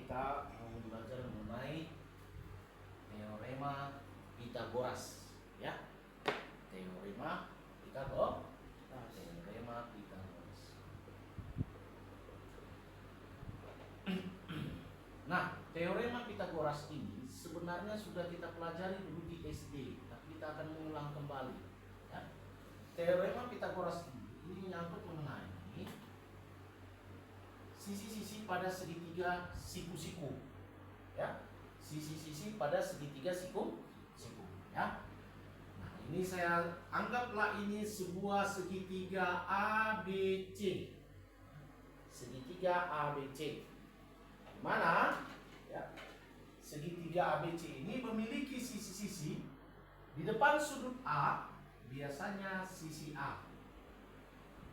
kita mau belajar mengenai teorema Pythagoras, ya. Teorema Pythagoras. Nah, teorema Pythagoras ini sebenarnya sudah kita pelajari dulu di SD, tapi kita akan mengulang kembali, ya. Teorema Pythagoras ini menyangkut mengenai sisi-sisi pada segitiga siku-siku, ya. Sisi-sisi pada segitiga siku-siku, ya. Nah, ini saya anggaplah ini sebuah segitiga ABC. Segitiga ABC. Mana, ya, segitiga ABC ini memiliki sisi-sisi. Di depan sudut A biasanya sisi A,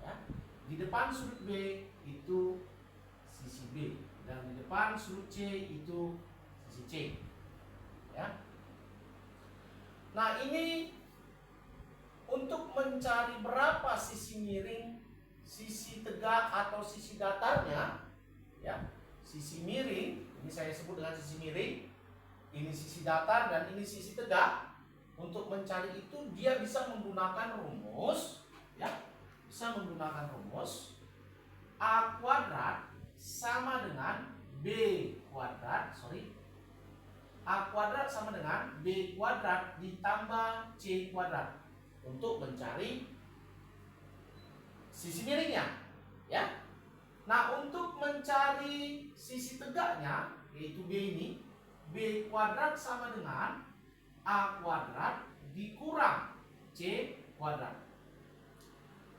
ya. Di depan sudut B itu sisi B, dan di depan sudut C itu sisi C, ya. Nah, ini untuk mencari berapa sisi miring, sisi tegak atau sisi datarnya, ya. Sisi miring ini saya sebut dengan sisi miring, ini sisi datar, dan ini sisi tegak. Untuk mencari itu dia bisa menggunakan rumus, ya. Bisa menggunakan rumus A kuadrat sama dengan B kuadrat, A kuadrat sama dengan B kuadrat ditambah C kuadrat untuk mencari sisi miringnya, ya. Nah, untuk mencari sisi tegaknya, yaitu B ini, B kuadrat sama dengan A kuadrat dikurang C kuadrat.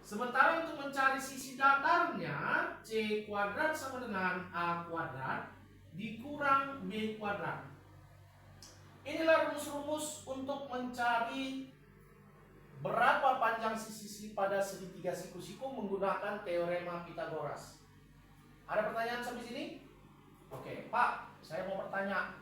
Sementara untuk mencari sisi datarnya, C kuadrat sama dengan A kuadrat dikurang B kuadrat. Inilah rumus-rumus untuk mencari berapa panjang sisi pada segitiga siku-siku menggunakan teorema Pythagoras. Ada pertanyaan sampai sini? Oke, Pak, saya mau bertanya.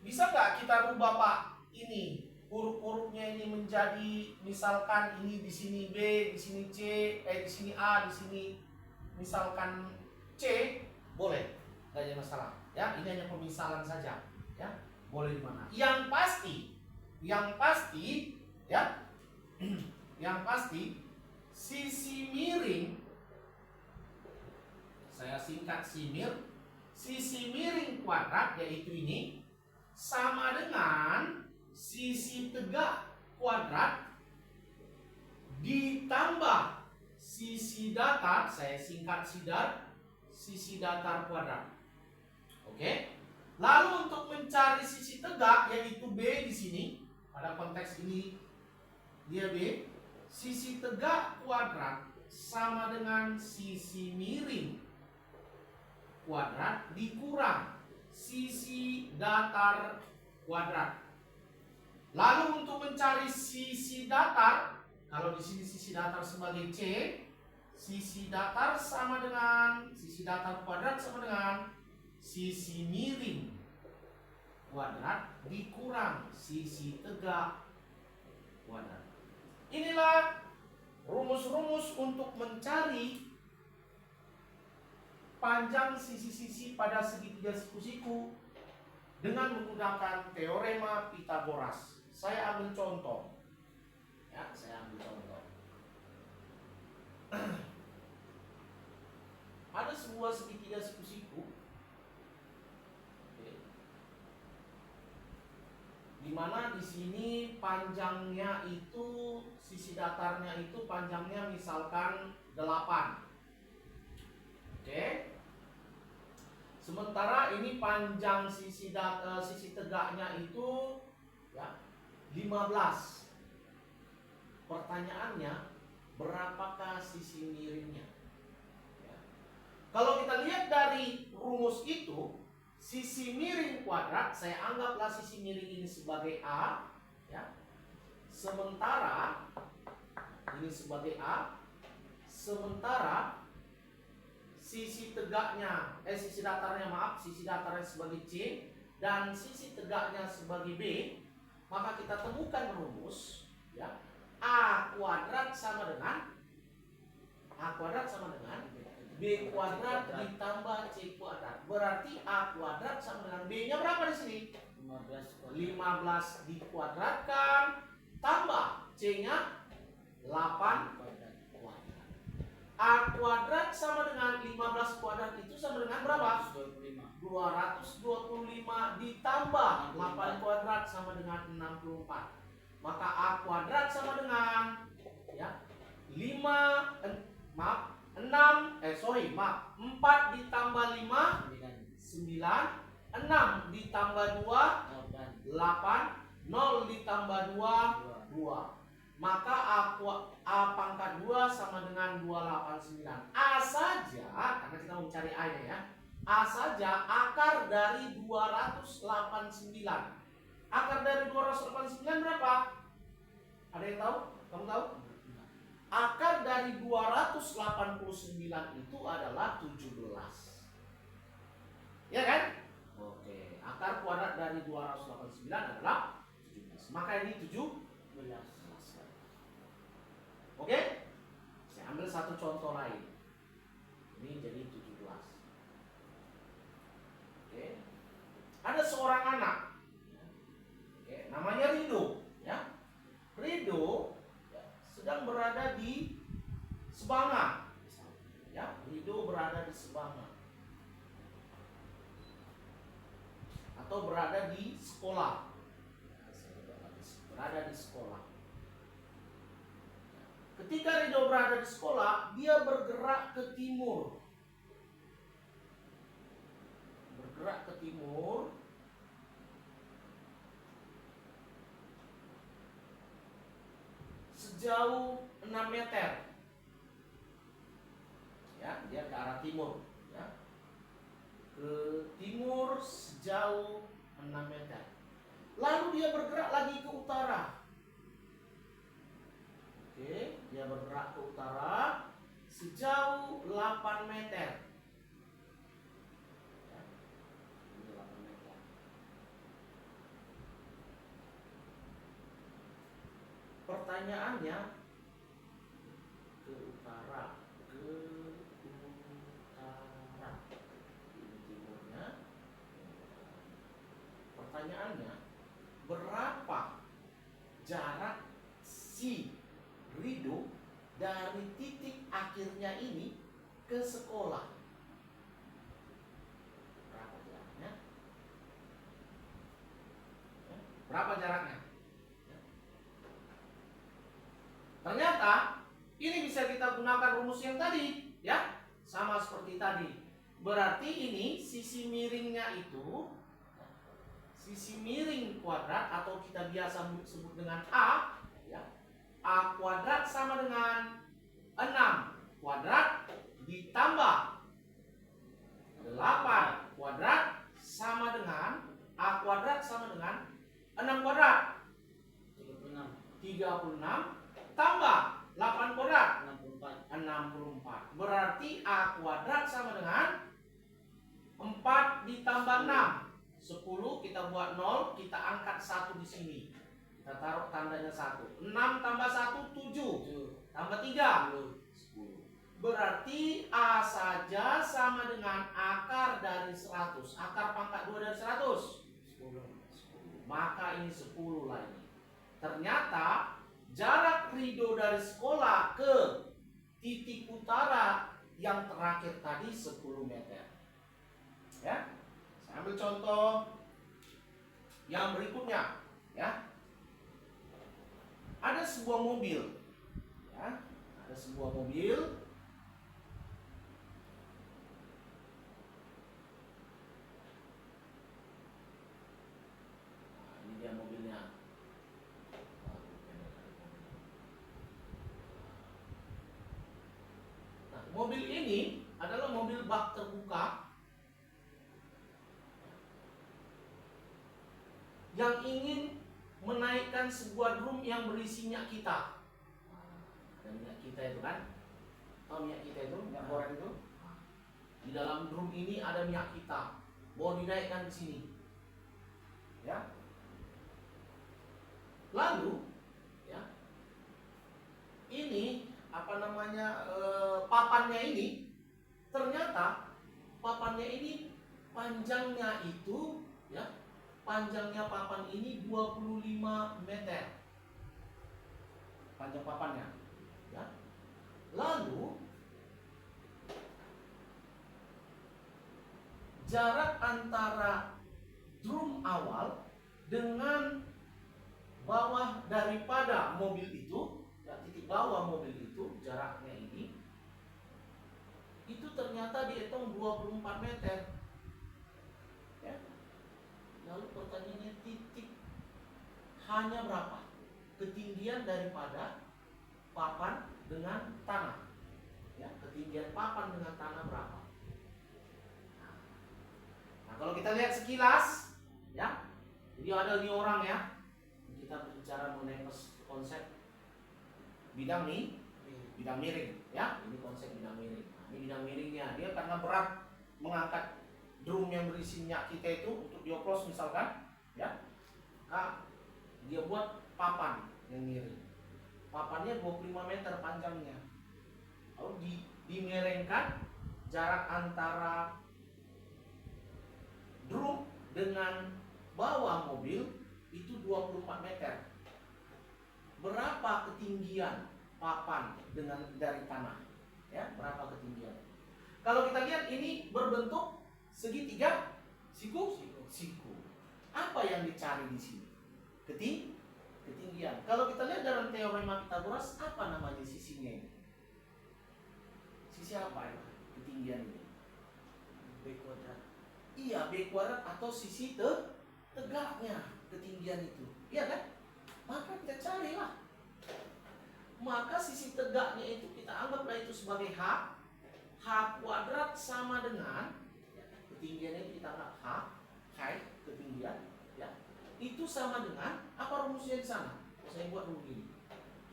Bisa nggak kita rubah, Pak, ini huruf-hurufnya ini menjadi, misalkan ini di sini B, di sini C, di sini A, di sini misalkan C, boleh, nggak ada masalah, ya. Ini hanya pemisalan saja, ya. Boleh di mana? Yang pasti, ya, yang pasti sisi miring, saya singkat simir, sisi miring kuadrat yaitu ini sama dengan sisi tegak kuadrat ditambah sisi datar, saya singkat sidar, sisi datar kuadrat. Oke. Lalu untuk mencari sisi tegak yaitu B di sini, pada konteks ini dia B, sisi tegak kuadrat sama dengan sisi miring kuadrat dikurang sisi datar kuadrat. Lalu untuk mencari sisi datar, kalau di sini sisi datar sebagai C, sisi datar sama dengan sisi datar kuadrat sama dengan sisi miring kuadrat dikurang sisi tegak kuadrat. Inilah rumus-rumus untuk mencari panjang sisi-sisi pada segitiga siku-siku dengan menggunakan teorema Pythagoras. Saya ambil contoh, ya, Ada sebuah segitiga siku-siku, di mana di sini panjangnya itu, sisi datarnya itu panjangnya misalkan 8. Oke. Sementara ini panjang sisi tegaknya itu, ya, 15. Pertanyaannya, berapakah sisi miringnya? Ya. Kalau kita lihat dari rumus itu, sisi miring kuadrat, saya anggaplah sisi miring ini sebagai A, ya. Sementara ini sebagai A, sementara sisi tegaknya, sisi datarnya sebagai C dan sisi tegaknya sebagai B, maka kita temukan rumus, A kuadrat sama dengan B kuadrat ditambah C kuadrat. Berarti A kuadrat sama dengan B-nya berapa di sini? 15 dikuadratkan tambah C-nya 8 kuadrat. A kuadrat sama dengan 15 kuadrat itu sama dengan berapa? 225 ditambah 8 kuadrat sama dengan 64. Maka A kuadrat sama dengan 4 ditambah 5 9, 6 ditambah 2 8, 0 ditambah 2 2. Maka A pangkat 2 sama dengan 289. A saja, karena kita mau mencari A-nya ya. A saja akar dari 289. Akar dari 289 berapa? Ada yang tahu? Kamu tahu? Akar dari 289 itu adalah 17. Ya kan? Oke, akar kuadrat dari 289 adalah 17. Maka ini 17. Oke? Saya ambil satu contoh lain. Ini jadi 17. Oke. Ada seorang anak. Oke, namanya Rido, ya. Rido sedang berada di Sebanga. Ya, Rido berada di Sebanga. Atau berada di sekolah. Berada di sekolah. Ketika Rido berada di sekolah, dia bergerak ke timur. Bergerak ke timur. Sejauh 6 meter. Ya, dia ke arah timur, ya. Ke timur sejauh 6 meter. Lalu dia bergerak lagi ke utara. Oke, dia bergerak ke utara sejauh 8 meter. Ya, 8 meter. Pertanyaannya, ke utara, ini timurnya. Pertanyaannya, berapa jarak si Rido dari titik akhirnya ini ke sekolah? Berapa jaraknya? Berapa jaraknya? Ternyata ini bisa kita gunakan rumus yang tadi, ya, sama seperti tadi. Berarti ini sisi miringnya itu, sisi miring kuadrat atau kita biasa sebut dengan A, ya. A kuadrat sama dengan 6 kuadrat ditambah 8 kuadrat sama dengan A kuadrat sama dengan 6 kuadrat 36 tambah 8 kuadrat 64. Berarti A kuadrat sama dengan 4 ditambah 6 10, kita buat 0, kita angkat 1 di sini. Kita taruh tandanya 1. 6 tambah 1 7. Tambah 3 10. Berarti A saja sama dengan akar dari 100. Akar pangkat 2 dari 100 10. Maka ini 10 lagi. Ternyata jarak Rido dari sekolah ke titik utara yang terakhir tadi 10 meter. Ya. Saya ambil contoh yang berikutnya, ya. Ada sebuah mobil, ya. Ada sebuah mobil. Nah, ini dia mobilnya. Nah, mobil ini adalah mobil bak terbuka yang ingin menaikkan sebuah drum yang berisi minyak kita. Dan minyak kita itu kan, tahu minyak kita itu, minyak goreng itu. Di dalam drum ini ada minyak kita, mau dinaikkan di sini. Ya. Lalu, ya, ini apa namanya papannya ini ternyata papannya ini panjangnya itu, ya, panjangnya papan ini 25 meter. Panjang papannya, ya. Lalu jarak antara drum awal dengan bawah daripada mobil itu, ya, titik bawah mobil itu, jaraknya ini, itu ternyata dihitung 24 meter. Ya. Lalu pertanyaannya, titik hanya berapa? Ketinggian daripada papan dengan tanah. Ya, ketinggian papan dengan tanah berapa? Nah, kalau kita lihat sekilas, ya, jadi ada nih orang, ya, kita berbicara mengenai konsep bidang miring, ya, ini konsep bidang miring. Nah, ini bidang miringnya, dia karena berat mengangkat drum yang berisi minyak kita itu untuk dioplos misalkan, ya, nah, dia buat papan yang miring. Papannya 25 meter panjangnya. Lalu dimiringkan, jarak antara drum dengan bawah mobil itu 24 meter. Berapa ketinggian papan dengan dari tanah? Ya, berapa ketinggian? Kalau kita lihat ini berbentuk segitiga siku. Apa yang dicari di sini? Ketinggian. Kalau kita lihat dalam teorema Pythagoras, apa namanya sisinya ini? Sisi apa ya? Ketinggian ini? B kuadrat. Iya, B kuadrat atau sisi tegaknya ketinggian itu. Iya kan? Maka kita carilah. Maka sisi tegaknya itu kita anggaplah itu sebagai H. H kuadrat sama dengan, ya, ketinggiannya itu kita anggap H, ketinggian, ya. Itu sama dengan apa rumusnya di sana? Saya buat dulu gini.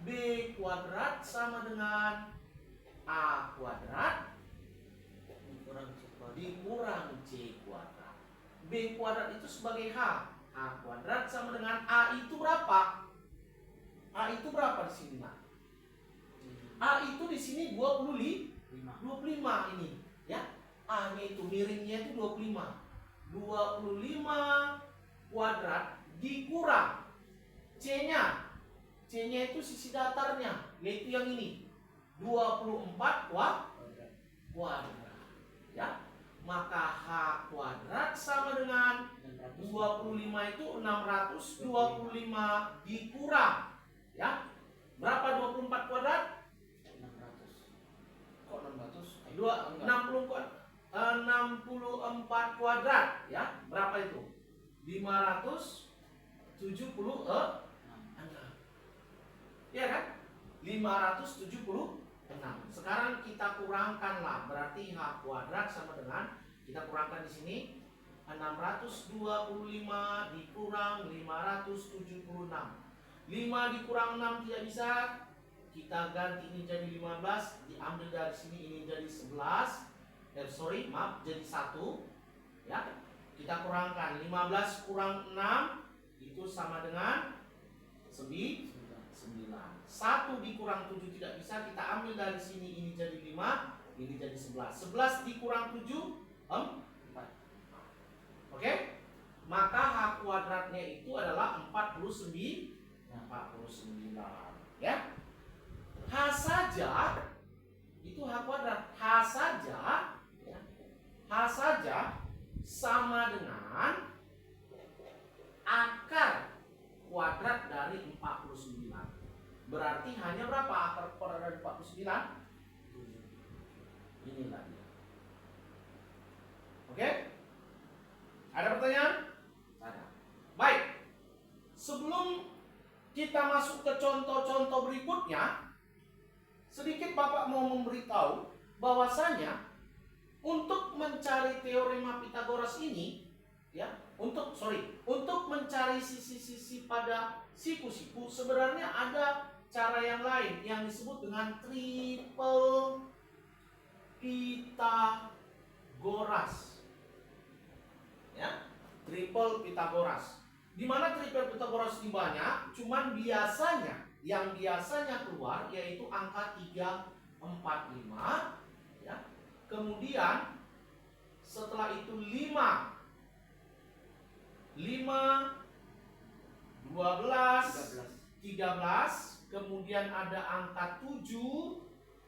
B kuadrat sama dengan A kuadrat dikurang C kuadrat. B kuadrat itu sebagai H. H kuadrat sama dengan A itu berapa? A itu berapa di sini, Nak? A itu di sini 25 ini, ya. A-nya itu miringnya itu 25. 25 kuadrat dikurang C-nya. C-nya itu sisi datarnya, yaitu yang ini. 24 kuadrat. Ya. Maka H kuadrat sama dengan 25 itu 625 dikurang, ya. Berapa 24 kuadrat? 600. Kok 600? 64 kuadrat, ya. Berapa itu? 576. Ya kan? 576. Sekarang kita kurangkanlah, berarti H kuadrat sama dengan, kita kurangkan di sini 625 dikurang 576. 5 dikurang 6 tidak bisa. Kita ganti ini jadi 15, diambil dari sini ini jadi 11. Jadi 1. Ya. Kita kurangkan 15 kurang 6 itu sama dengan 9. 1 dikurang 7 tidak bisa, kita ambil dari sini ini jadi 5, ini jadi 11. 11 dikurang 7 4. Oke? Maka H kuadratnya itu adalah 49. Ya. H saja itu H kuadrat. H saja, ya. H saja sama dengan akar kuadrat dari 49. Berarti hanya berapa akar kuadrat dari 49? Inilah dia. Oke? Ada pertanyaan? Ada. Baik. Sebelum kita masuk ke contoh-contoh berikutnya, sedikit Bapak mau memberitahu bahwasanya untuk mencari teorema Pythagoras ini, ya, untuk mencari sisi-sisi pada siku-siku sebenarnya ada cara yang lain yang disebut dengan triple Pythagoras. Ya, triple Pythagoras. Di mana triple Pythagoras ini banyak, cuman yang biasanya keluar yaitu angka 3, 4, 5, ya. Kemudian setelah itu 5, 12, 13, kemudian ada angka 7,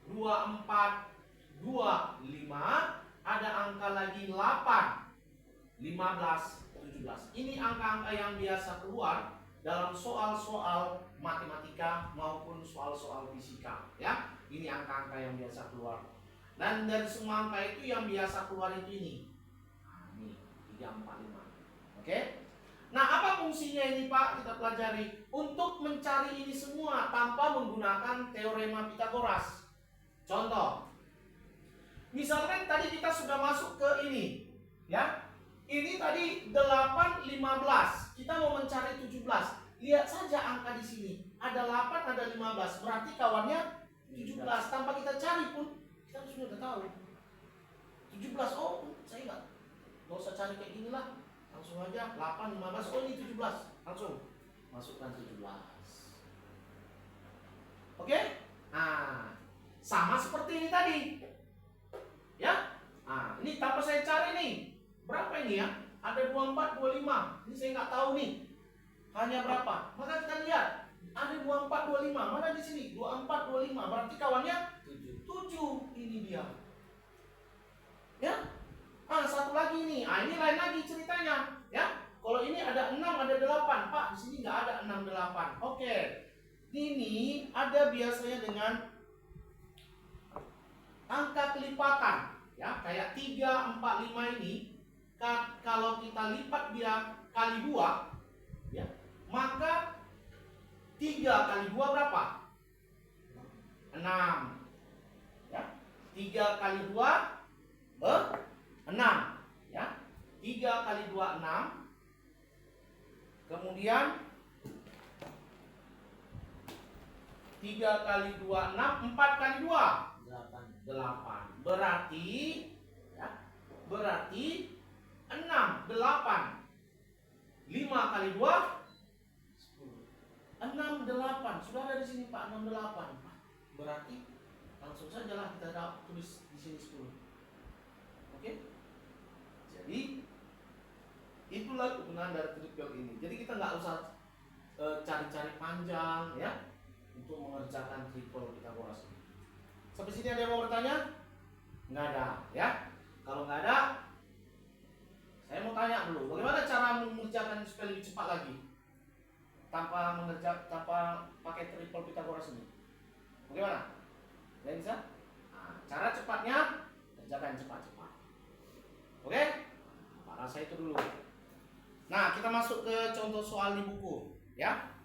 24, 25, ada angka lagi 8, 15, 17. Ini angka-angka yang biasa keluar dalam soal-soal matematika maupun soal-soal fisika, ya. Ini angka-angka yang biasa keluar. Dan dari semua angka itu yang biasa keluar itu ini. Nah, ini 3, 4, 5. Oke? Nah, apa fungsinya ini, Pak? Kita pelajari untuk mencari ini semua tanpa menggunakan teorema Pitagoras. Contoh, misalkan tadi kita sudah masuk ke ini, ya. Ini tadi 8, 15. Kita mau mencari 17. Lihat saja angka di sini. Ada 8, ada 15. Berarti kawannya 17. Tanpa kita cari pun kita sudah tahu. 17. Oh, saya nggak usah cari kayak gini lah. Langsung aja 8, 15. Oh, ini 17. Langsung masukkan 17. Oke? Nah, sama seperti ini tadi. Ya? Nah, ini tanpa saya cari nih. Berapa ini ya? Ada 24, 25. Ini saya nggak tahu nih. Hanya berapa? Maka kita lihat. Ada 24, 25. Mana di sini? 24, 25. Berarti kawannya 7. Ini dia. Ya? Ah, satu lagi nih. Ah, ini lain lagi ceritanya. Ya? Kalau ini ada 6, ada 8. Pak, di sini nggak ada 6, 8. Oke. Ini ada biasanya dengan angka kelipatan. Ya, kayak 3, 4, 5 ini. Kalau kita lipat dia kali 2, ya, maka 3 kali 2 berapa? 6. Ya. 3 kali 2 6. Ya. 3 kali 2 6. Kemudian 3 kali 2 6, 4 kali 2 8. Berarti ya, berarti 6, 8. 5 kali 2 10. 6, 8. Sudah ada di sini, Pak, 6, 8. Berarti langsung saja lah kita tulis di sini 10. Oke? Jadi itulah kegunaan dari triple ini. Jadi kita nggak usah cari-cari panjang, ya, untuk mengerjakan triple Pitagoras ini. Sampai sini ada yang mau bertanya? Nggak ada, ya. Kalau nggak ada, saya mau tanya dulu, bagaimana cara mengerjakan supaya lebih cepat lagi tanpa pakai triple Pitagoras ini? Bagaimana? Ada yang bisa? Nah, cara cepatnya kerjakan cepat-cepat. Oke? Pak rasa itu dulu. Nah, kita masuk ke contoh soal di buku, ya.